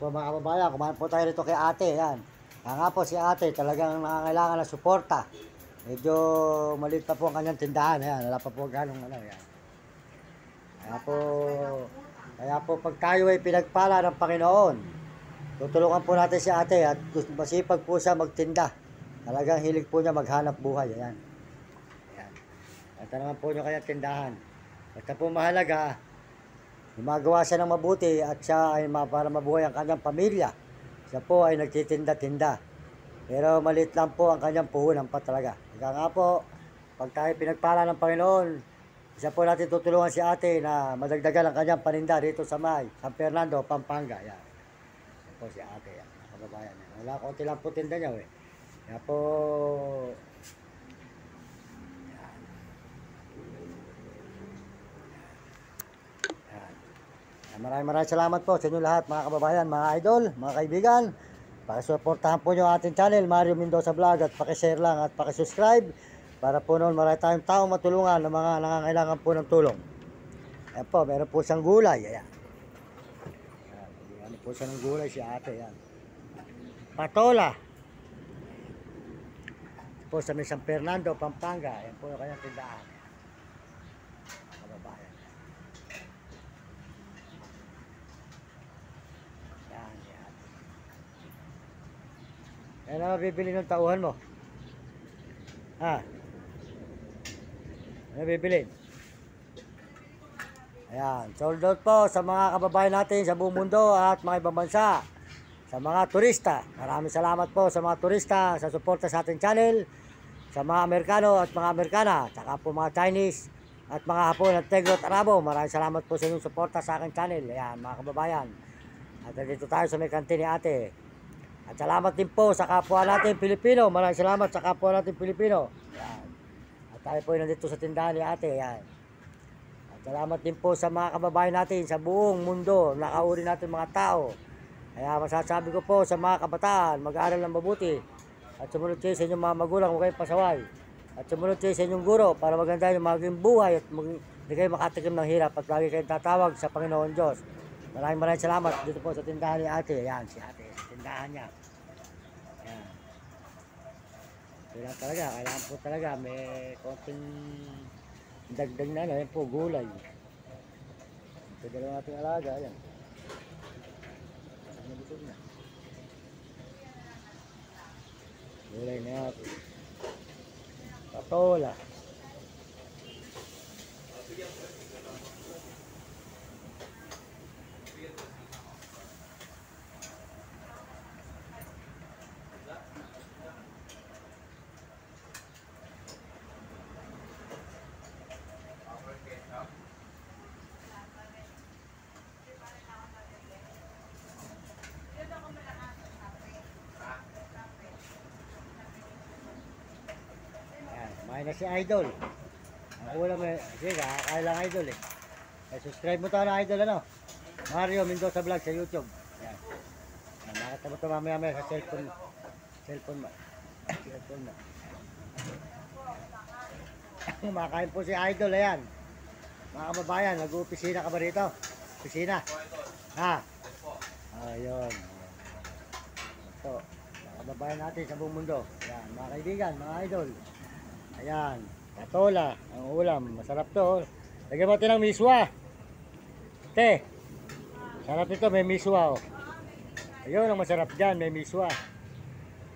po mga kababayan, kumain po tayo rito kay ate. Yan. Kaya nga po si ate talagang nangangailangan ng suporta. Medyo maliit pa po ang kanyang tindahan. Yan. Wala pa po ganong ano. Yan. Kaya po pag tayo ay pinagpala ng Panginoon, tutulungan po natin si ate at masipag po siya magtinda. Talagang hilig po niya maghanap buhay. Ayan. Ayan. At naman po niyo kaya tindahan. Basta po mahalaga, gumagawa siya ng mabuti at siya ay para mabuhay ang kanyang pamilya. Siya po ay nagtitinda-tinda. Pero maliit lang po ang kanyang puhunan pa talaga. Kaya nga po, pag tayo pinagpala ng Panginoon, isa po natin tutulungan si ate na madagdagan ang kanyang paninda dito sa San Fernando, Pampanga. Yan. Yan po si ate. Yan. Kababayan. Wala, konti lang po tinda niya. Kaya po, maraming salamat po sa inyo lahat mga kababayan, mga idol, mga kaibigan. Pakisuportahan po nyo ang ating channel, Mario Mendoza Vlog, at pakishare lang at pakisubscribe para po noon marami tayong taong matulungan ng mga nangangailangan po ng tulong. Ayan po, meron po siyang gulay. Ayan. Ayan po siyang gulay si ate. Ayan. Patola. Ayan po sa San Fernando, Pampanga. Ayan po yung kanyang tindahan. Kababayan. Yan na mabibili ng tauhan mo. Ha? Ano bibili? Ayan. Sold out po sa mga kababayan natin sa buong mundo at mga ibang bansa. Sa mga turista. Maraming salamat po sa mga turista sa suporta sa ating channel. Sa mga Amerikano at mga Amerikana. Tsaka po mga Chinese at mga Hapon at Negro at Arabo. Maraming salamat po sa inyong suporta sa aking channel. Ayan mga kababayan. At dito tayo sa may kantin ni ate. At salamat din po sa kapwa natin Pilipino. Maraming salamat sa kapwa natin Pilipino. Yan. At tayo po nandito sa tindahan ni ate. Yan. At salamat din po sa mga kababayan natin sa buong mundo. Nakauri natin mga tao. Kaya masasabi ko po sa mga kabataan, mag-aaral ng mabuti. At sumunod kayo sa inyong mga magulang, huwag kayong pasaway. At sumunod kayo sa inyong guro para maganda yung maging buhay at hindi kayo makatikim ng hirap at lagi kayong tatawag sa Panginoon Diyos. Maraming salamat dito po sa tindahan ni ate. Yan, si ate, sa tindahan niya. Yan. Kailangan po talaga may konting dagdag na ano. Yan po, gulay. Ito dalawa nating alaga. Yan. Nabusog na. Gulay na natin. Patola. Kumain na si Idol. Ang ulam eh. Sige, kakakain lang Idol eh. Subscribe mo to na Idol ano. Mario Mendoza Vlog sa YouTube. Yan. Yan, nakita mo ito mamaya sa cellphone mo. Cellphone mo. Kumakain po si Idol. Ayan. Mga kababayan, nag-uopisina ka ba rito? Opisina? Ha? Ayun. Ito. Mga kababayan natin sa buong mundo. Yan. Mga kaibigan, mga idol. Ayan, patola, ang ulam, masarap to. Lagyan mo ng miswa. Te, sarap ito, may miswa. Oh. Ayun, ang masarap dyan, may miswa.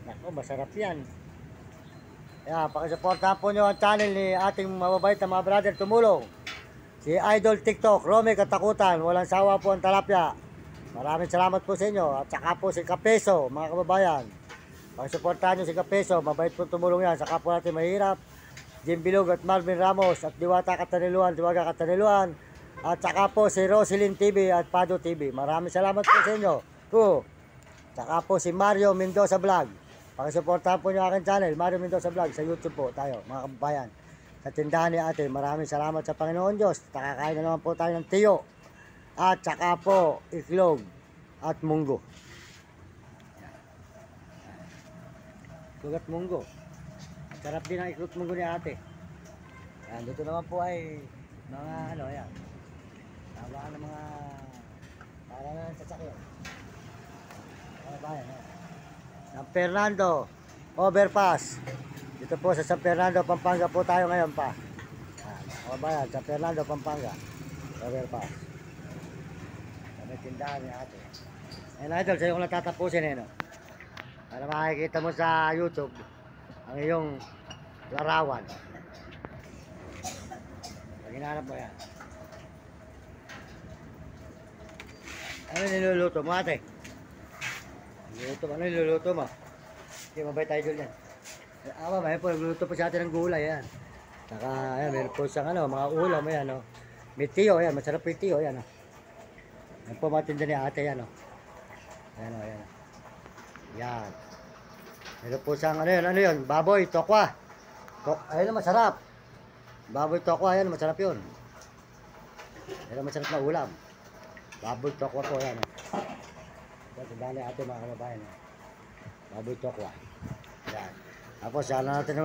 Nako, masarap yan. Ayan, pakisuportahan po nyo ang channel ni ating mababait na mga brother tumulong. Si Idol TikTok, Romy Katakutan, walang sawa po ang talapya. Maraming salamat po sa inyo. At saka po si Kapeso, mga kababayan. Pakisuportahan nyo si Kapeso, mabait po tumulong yan. Saka po natin mahirap. Jim Bilog at Marvin Ramos at Diwata Kataniluan, Diwaga Kataniluan. At saka po si Roselyn TV at Pado TV. Maraming salamat po sa inyo. Saka po si Mario Mendoza Vlog. Pakisuportahan po nyo aking channel, Mario Mendoza Vlog, sa YouTube po tayo, mga kababayan. Sa tindahan ni ate, maraming salamat sa Panginoon Diyos. Nakakain na naman po tayo ng tiyo. At saka po, iklog at munggo. Iklog at munggo. Sarap din ang iklog munggo ni ate. Yan, dito naman po ay mga ano, yan. Tama ng mga para na ng sasakyan. Fernando Overpass. Dito po sa San Fernando, Pampanga po tayo ngayon pa. Mga kababayan, San Fernando, Pampanga. Overpass. Kami tindahan ni ate. Ayun idol, sa'yo ko lang tatapusin no? Para makikita mo sa YouTube ang iyong larawan. Pag hinahanap mo yan. Ano niluluto mo ate? Ano niluluto mo? Hindi, mabay tayo dyan. May po, nagluluto po sa atin ng gulay yan. Saka, ayan, meron po siyang mga ulam, ayan, no. May tiyo, ayan, masarap po yung tiyo, ayan, no. Ayan po matinda ni ate, yan, no. Ayan, no, ayan. Yan. Meron po siyang, ano yun, baboy, tokwa. Ayun, masarap. Baboy, tokwa, ayan, masarap yun. Ayan, masarap na ulam. Baboy, tokwa po, ayan, no. Yan, tindahan ni ate, mga kababayan, no. Baboy, tokwa. Yan. Tapos, sana natin